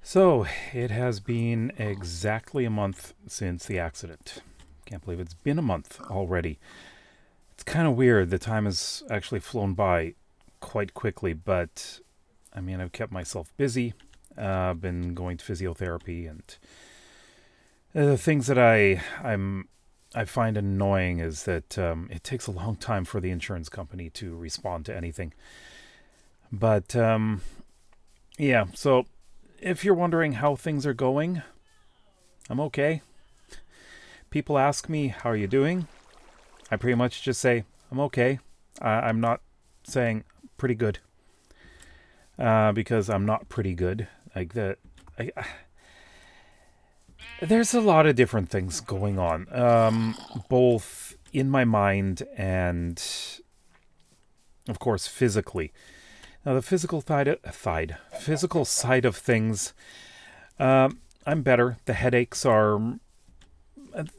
So, it has been exactly a month since the accident. Can't believe it's been a month already. It's kind of weird. The time has actually flown by quite quickly, but I mean, I've kept myself busy. I've been going to physiotherapy, and the things that I find annoying is that it takes a long time for the insurance company to respond to anything. But yeah, so if you're wondering how things are going, I'm okay. People ask me, "How are you doing?" I pretty much just say, "I'm okay." I'm not saying pretty good because I'm not pretty good. Like I, there's a lot of different things going on, both in my mind and, of course, physically. Now, the physical side of things, I'm better. The headaches are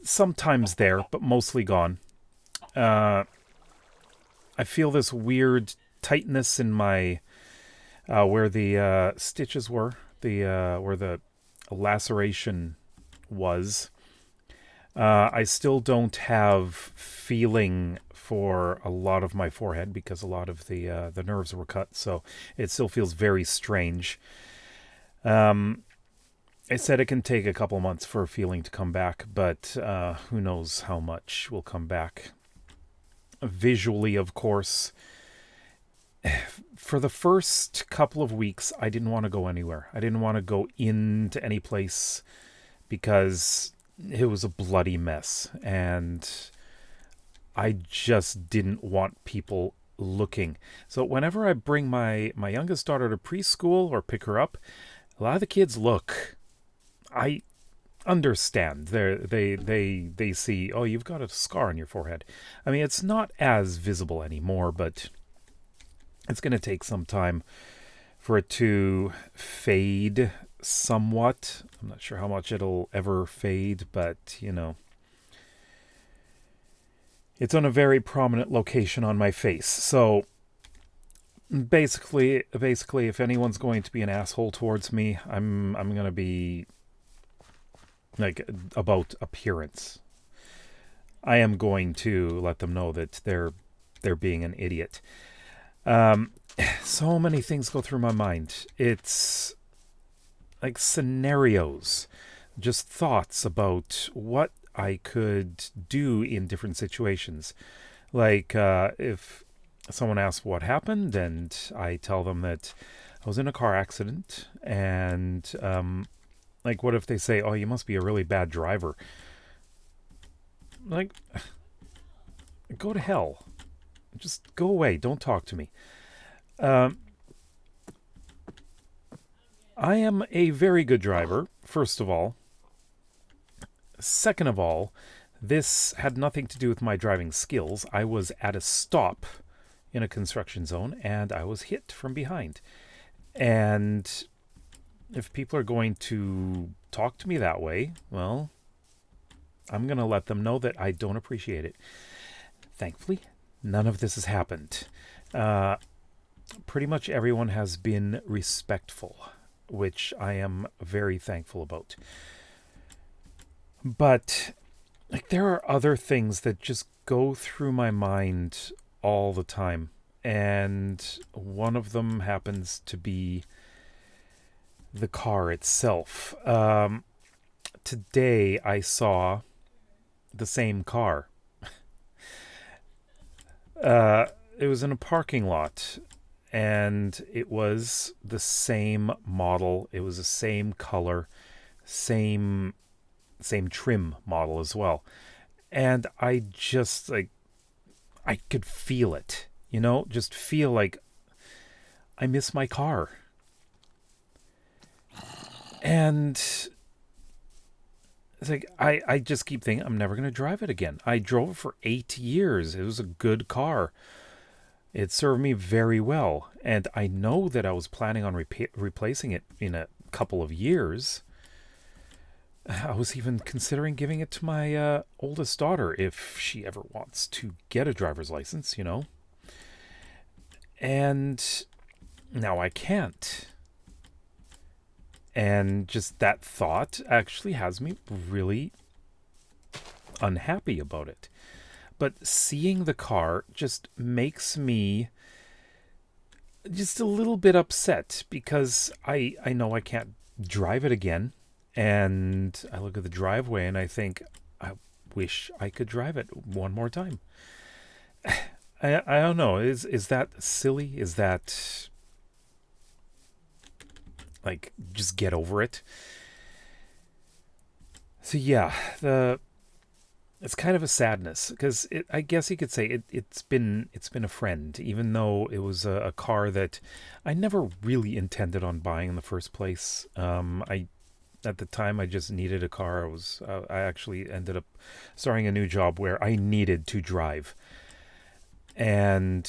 sometimes there, but mostly gone. Uh, I feel this weird tightness in my where the stitches were, the where the laceration was. I still don't have feeling for a lot of my forehead because a lot of the nerves were cut, so it still feels very strange. Um, I said it can take a couple months for a feeling to come back, but who knows how much will come back. Visually, of course, for the first couple of weeks, I didn't want to go anywhere. I didn't want to go into any place because it was a bloody mess. And I just didn't want people looking. So whenever I bring my youngest daughter to preschool or pick her up, a lot of the kids look. I understand. They see, oh, you've got a scar on your forehead. I mean, it's not as visible anymore, but it's going to take some time for it to fade somewhat. I'm not sure how much it'll ever fade, but it's on a very prominent location on my face. So basically, if anyone's going to be an asshole towards me, I'm going to be like about appearance. I am going to let them know that they're being an idiot. Um, so many things go through my mind. It's like scenarios, just thoughts about what I could do in different situations. Like if someone asks what happened, and I tell them that I was in a car accident, and like, what if they say, "Oh, you must be a really bad driver"? Like, go to hell. Just go away. Don't talk to me. Um, I am a very good driver, first of all. Second of all, this had nothing to do with my driving skills. I was at a stop in a construction zone and I was hit from behind. And if people are going to talk to me that way, well, I'm going to let them know that I don't appreciate it. Thankfully, none of this has happened. Uh, Pretty much everyone has been respectful, which I am very thankful about. But like, there are other things that just go through my mind all the time, and one of them happens to be the car itself. Today I saw the same car. Uh, it was in a parking lot, and it was the same model. It was the same color, same trim model as well. And I just like, I could feel it, just feel like I miss my car. And it's like I just keep thinking I'm never going to drive it again. I drove it for 8 years. It was a good car. It served me very well. And I know that I was planning on replacing it in a couple of years. I was even considering giving it to my oldest daughter if she ever wants to get a driver's license. And now I can't. And just that thought actually has me really unhappy about it. But seeing the car just makes me just a little bit upset because I know I can't drive it again. And I look at the driveway and I think, I wish I could drive it one more time. I don't know. Is that silly? Is that like just get over it? So yeah, it's kind of a sadness because I guess you could say it's been a friend, even though it was a car that I never really intended on buying in the first place. I At the time I just needed a car. I actually ended up starting a new job where I needed to drive, and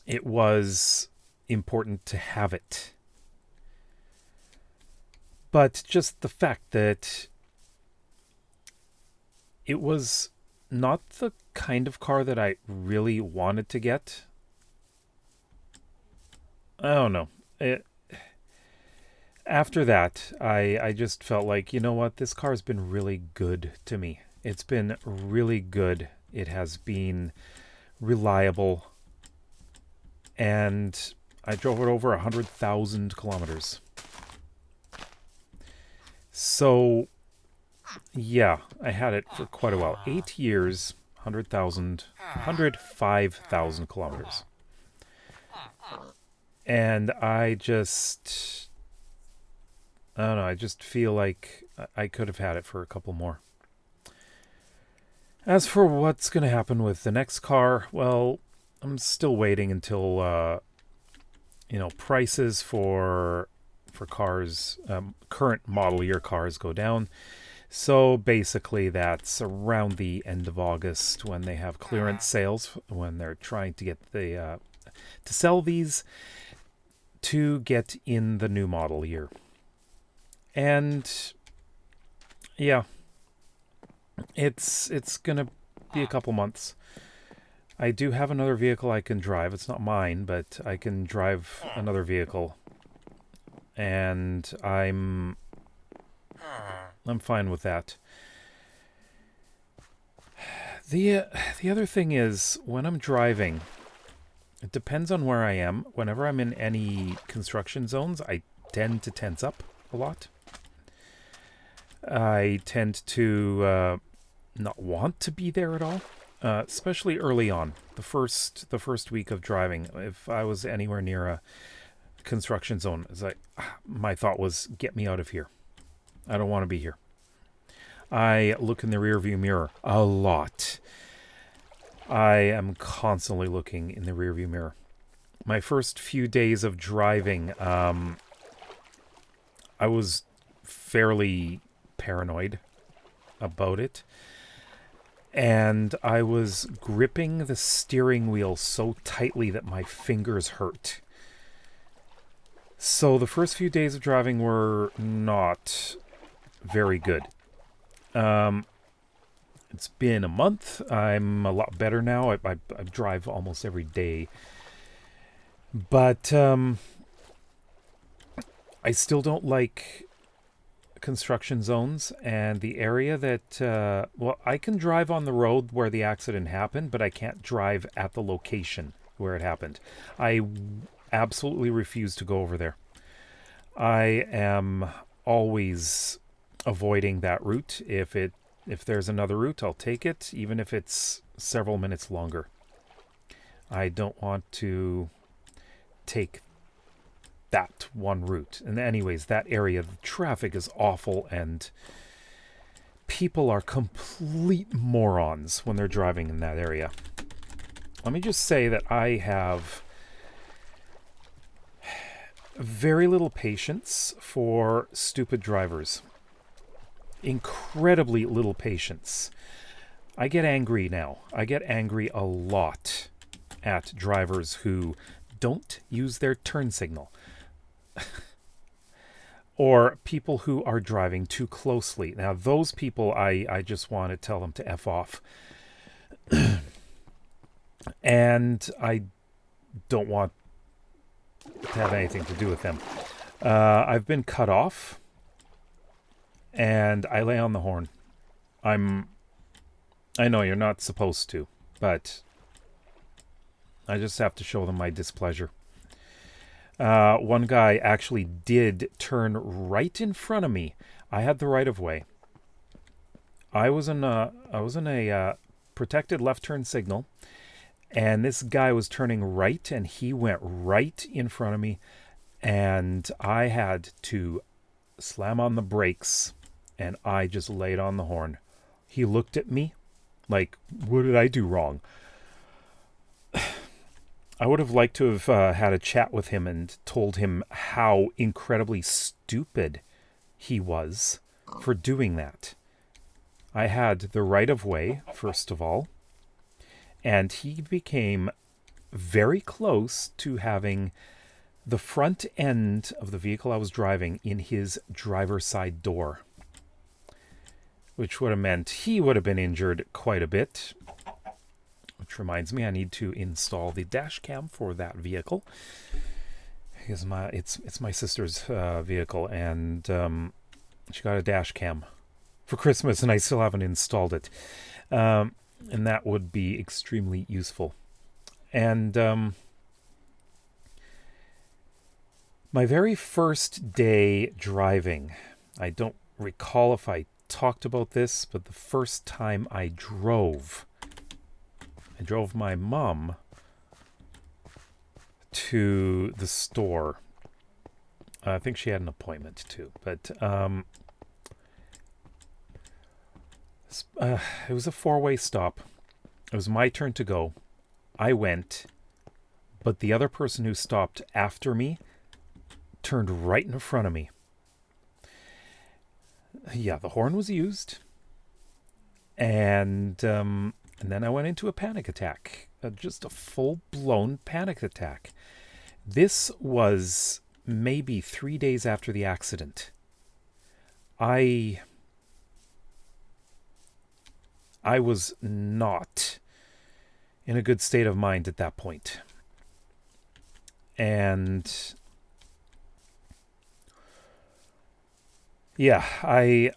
it was important to have it. But just the fact that it was not the kind of car that I really wanted to get. I don't know. After that, I just felt like, you know what, this car's been really good to me. It's been really good. It has been reliable. And I drove it over 100,000 kilometers. So, yeah, I had it for quite a while. 8 years, 105,000 kilometers. And I don't know, I just feel like I could have had it for a couple more. As for what's going to happen with the next car, well, I'm still waiting until, prices for cars, current model year cars go down. So basically that's around the end of August when they have clearance sales, when they're trying to get to sell these to get in the new model year. And yeah, it's going to be a couple months. I do have another vehicle I can drive. It's not mine, but I can drive another vehicle. And I'm fine with that. The other thing is, when I'm driving, it depends on where I am. Whenever I'm in any construction zones, I tend to tense up a lot. I tend to not want to be there at all, especially early on. The first week of driving, if I was anywhere near a construction zone, it's like my thought was, get me out of here. I don't want to be here. I look in the rearview mirror a lot. I am constantly looking in the rearview mirror. My first few days of driving, I was fairly paranoid about it. And I was gripping the steering wheel so tightly that my fingers hurt. So the first few days of driving were not very good. It's been a month. I'm a lot better now. I drive almost every day. But I still don't like construction zones, and the area that I can drive on the road where the accident happened, but I can't drive at the location where it happened. I absolutely refuse to go over there. I am always avoiding that route. If there's another route, I'll take it, even if it's several minutes longer. I don't want to take that one route. And anyways, that area, the traffic is awful, and people are complete morons when they're driving in that area. Let me just say that I have very little patience for stupid drivers. Incredibly little patience. I get angry now. I get angry a lot at drivers who don't use their turn signal. Or people who are driving too closely. Now, those people, I just want to tell them to F off. And I don't want to have anything to do with them. I've been cut off, and I lay on the horn. I'm. I know you're not supposed to, but I just have to show them my displeasure. One guy actually did turn right in front of me. I had the right of way. I was in a protected left turn signal, and this guy was turning right, and he went right in front of me, and I had to slam on the brakes, and I just laid on the horn. He looked at me like, what did I do wrong? I would have liked to have had a chat with him and told him how incredibly stupid he was for doing that. I had the right of way, first of all, and he became very close to having the front end of the vehicle I was driving in his driver's side door, which would have meant he would have been injured quite a bit. Which reminds me, I need to install the dash cam for that vehicle. Because it's my sister's vehicle, and she got a dash cam for Christmas, and I still haven't installed it. And that would be extremely useful. And my very first day driving, I don't recall if I talked about this, but the first time I drove my mom to the store. I think she had an appointment too, but it was a 4-way stop. It was my turn to go. I went, but the other person who stopped after me turned right in front of me. Yeah, the horn was used, and then I went into a panic attack, just a full-blown panic attack. This was maybe 3 days after the accident. I was not in a good state of mind at that point. And yeah, I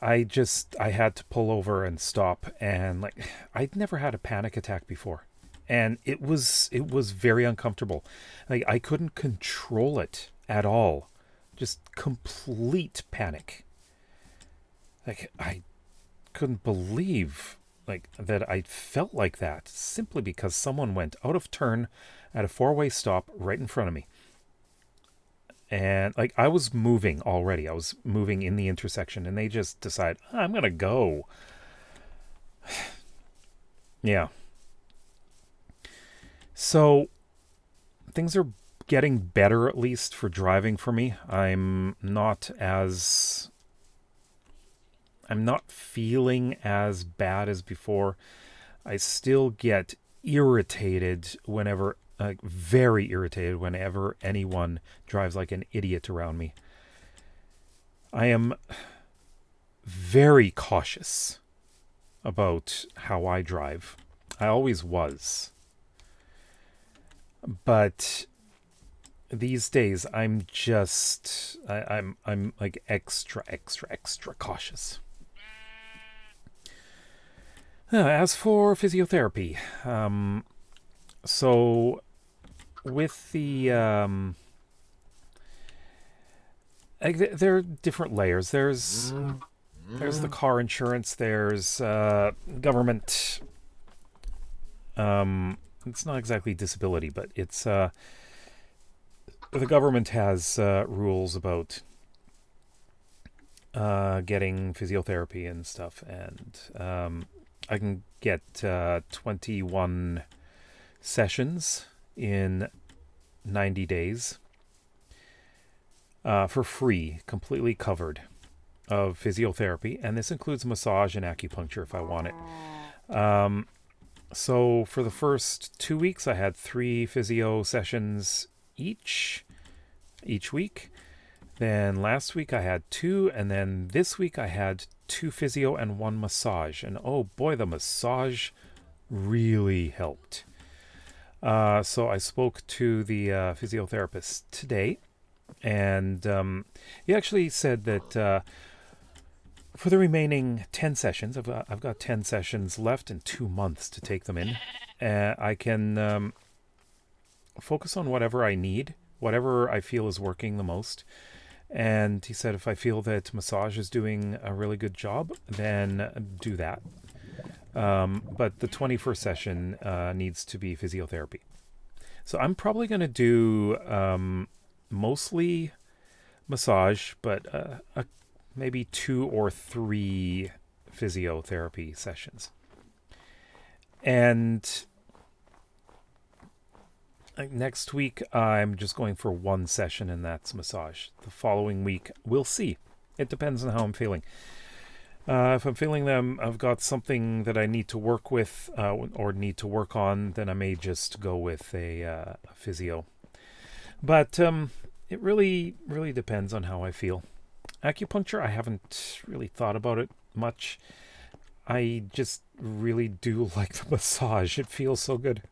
had to pull over and stop, and like, I'd never had a panic attack before, and it was very uncomfortable. Like, I couldn't control it at all. Just complete panic. Like, I couldn't believe like that I felt like that simply because someone went out of turn at a 4-way stop right in front of me. And like, I was moving already. I was moving in the intersection, and they just decide, I'm going to go. Yeah. So things are getting better, at least for driving for me. I'm not feeling as bad as before. I still get irritated whenever, like, very irritated whenever anyone drives like an idiot around me. I am very cautious about how I drive. I always was. But these days I'm like extra cautious. As for physiotherapy, so with the there are different layers. There's the car insurance. There's government. It's not exactly disability, but it's the government has rules about getting physiotherapy and stuff, and I can get 21 sessions in 90 days for free, completely covered, of physiotherapy, and this includes massage and acupuncture if I want it. So for the first 2 weeks, I had 3 physio sessions each week. Then last week I had 2, and then this week I had 2 physio and 1 massage. And oh boy, the massage really helped. So I spoke to the physiotherapist today, And he actually said that for the remaining 10 sessions, I've got 10 sessions left and 2 months to take them in. I can focus on whatever I need, whatever I feel is working the most. And he said if I feel that massage is doing a really good job, then do that. But the 21st session needs to be physiotherapy. So I'm probably going to do mostly massage, but maybe 2 or 3 physiotherapy sessions. And next week, I'm just going for 1 session, and that's massage. The following week, we'll see. It depends on how I'm feeling. If I'm feeling that I've got something that I need to work with or need to work on, then I may just go with a physio. But it really, really depends on how I feel. Acupuncture, I haven't really thought about it much. I just really do like the massage. It feels so good.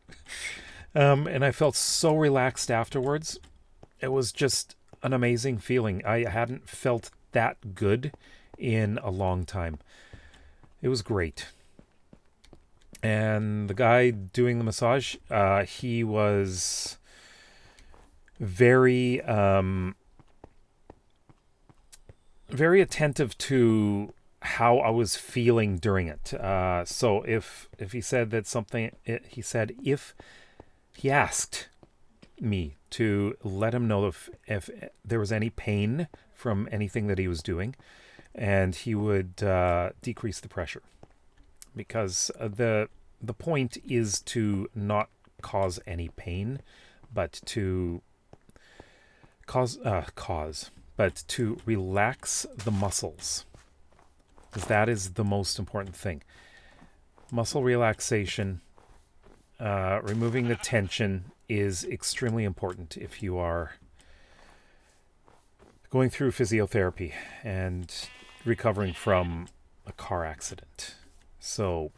And I felt so relaxed afterwards. It was just an amazing feeling. I hadn't felt that good in a long time. It was great. And the guy doing the massage, he was very, very attentive to how I was feeling during it. So if he said that something, he asked me to let him know if there was any pain from anything that he was doing, and he would decrease the pressure, because the point is to not cause any pain, but to but to relax the muscles, because that is the most important thing. Muscle relaxation, removing the tension is extremely important if you are going through physiotherapy and recovering from a car accident. So,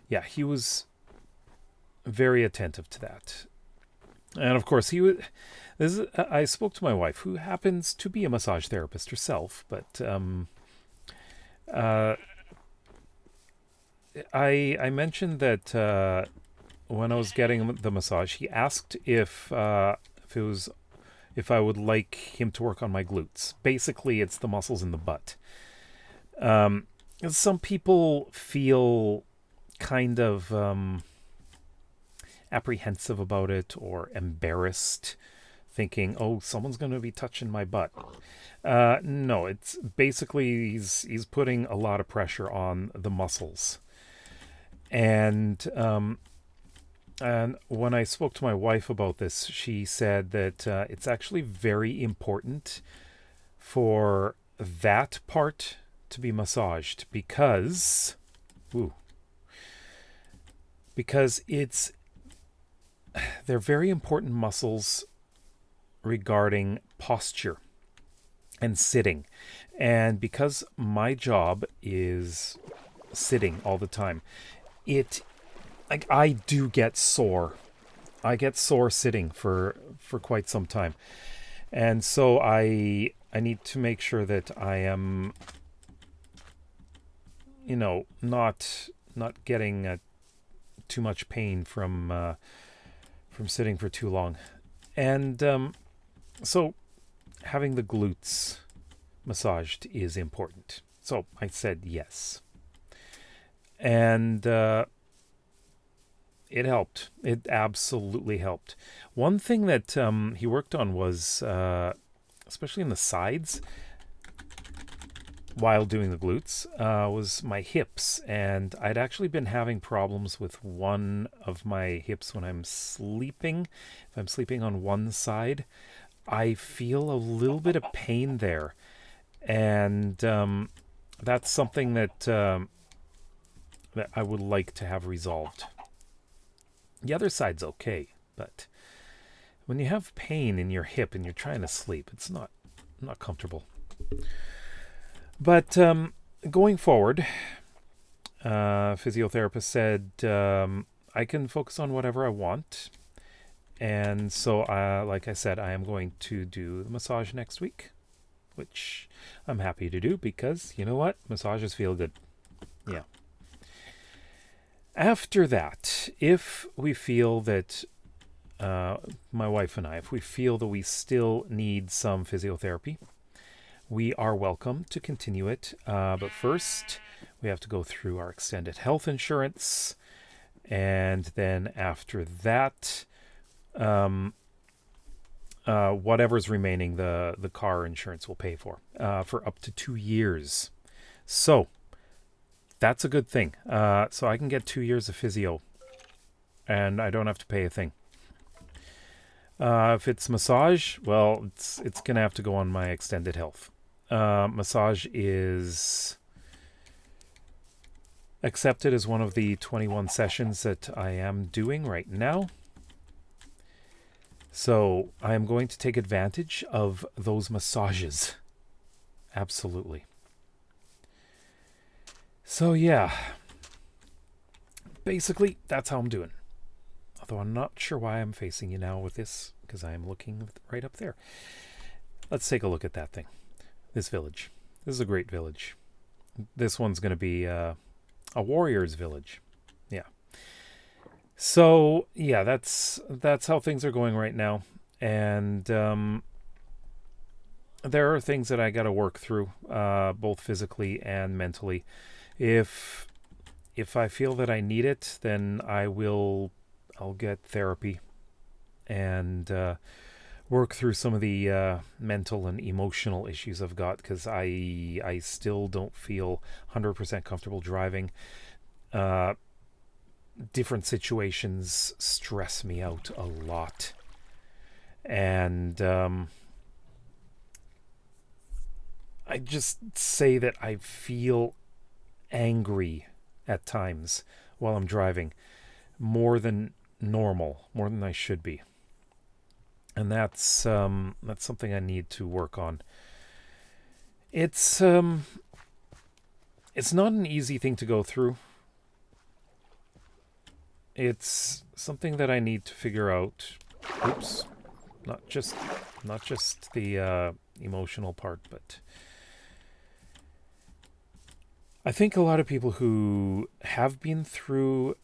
yeah, he was very attentive to that. And of course, I spoke to my wife, who happens to be a massage therapist herself, but I mentioned that when I was getting the massage, he asked if I would like him to work on my glutes. Basically, it's the muscles in the butt. Some people feel kind of apprehensive about it, or embarrassed, thinking, "Oh, someone's going to be touching my butt." No, it's basically he's putting a lot of pressure on the muscles. And when I spoke to my wife about this, she said that it's actually very important for that part to be massaged, because they're very important muscles regarding posture and sitting. And because my job is sitting all the time, I do get sore. I get sore sitting for quite some time. And so I need to make sure that I am, not getting too much pain from sitting for too long. And so having the glutes massaged is important. So I said yes. And it helped. It absolutely helped. One thing that he worked on was, especially in the sides, while doing the glutes, was my hips. And I'd actually been having problems with one of my hips when I'm sleeping. If I'm sleeping on one side, I feel a little bit of pain there. And that's something that I would like to have resolved. The other side's okay, but when you have pain in your hip and you're trying to sleep, it's not comfortable. But going forward, physiotherapist said I can focus on whatever I want, And so, like I said, I am going to do the massage next week, which I'm happy to do because, you know what? Massages feel good. Yeah. After that, if we feel that, my wife and I, if we feel that we still need some physiotherapy, we are welcome to continue it. But first, we have to go through our extended health insurance. And then after that, whatever's remaining, the car insurance will pay for up to 2 years. So that's a good thing. So I can get 2 years of physio, and I don't have to pay a thing. If it's massage, well, it's gonna have to go on my extended health. Massage is accepted as one of the 21 sessions that I am doing right now. So I am going to take advantage of those massages. Absolutely. So yeah, basically that's how I'm doing. Although I'm not sure why I'm facing you now with this, because I am looking right up there. Let's take a look at that thing. This village. This is a great village. This one's going to be a warrior's village. Yeah. So yeah, that's how things are going right now, and there are things that I got to work through, both physically and mentally. If I feel that I need it, then I'll get therapy and work through some of the mental and emotional issues I've got, because I still don't feel 100% comfortable driving. Different situations stress me out a lot, and I just say that I feel angry at times while I'm driving, more than normal, more than I should be, and that's something I need to work on. It's not an easy thing to go through. It's something that I need to figure out. Oops, not just the emotional part, but I think a lot of people who have been through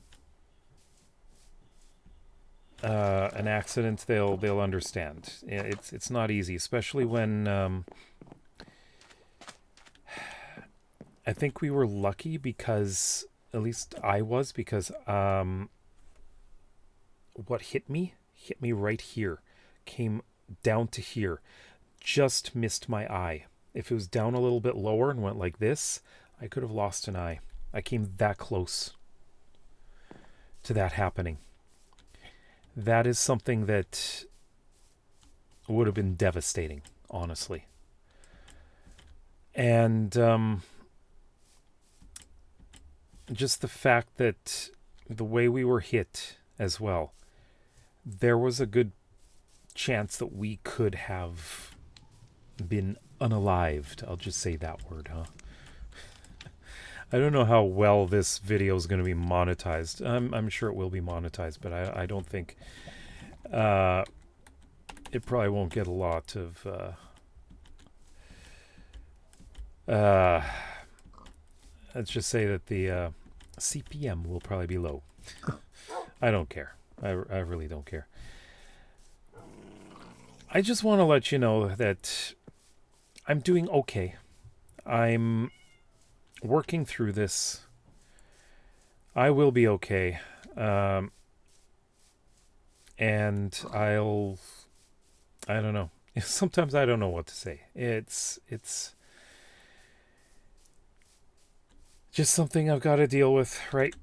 an accident, they'll understand. It's not easy, especially when I think we were lucky, because at least I was, because what hit me right here, came down to here, just missed my eye. If it was down a little bit lower and went like this, I could have lost an eye. I came that close to that happening. That is something that would have been devastating, honestly. And just the fact that the way we were hit as well, there was a good chance that we could have been unalived. I'll just say that word, huh? I don't know how well this video is going to be monetized. I'm sure it will be monetized, but I don't think it probably won't get a lot of let's just say that the CPM will probably be low. I don't care. I really don't care. I just want to let you know that I'm doing okay. I'm working through this. I will be okay. And I don't know. Sometimes I don't know what to say. It's just something I've got to deal with, right?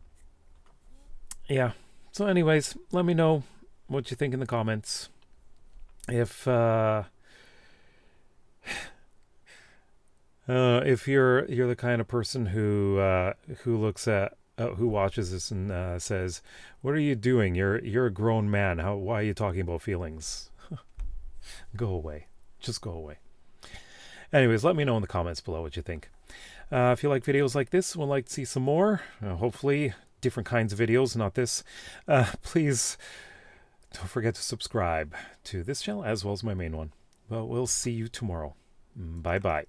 Yeah. So anyways, let me know what you think in the comments. If you're the kind of person who looks at who watches this and says, "What are you doing? You're a grown man. Why are you talking about feelings?" Go away. Just go away. Anyways, let me know in the comments below what you think. If you like videos like this and would like to see some more, hopefully different kinds of videos, not this, please Don't forget to subscribe to this channel as well as my main one. Well, we'll see you tomorrow. Bye bye.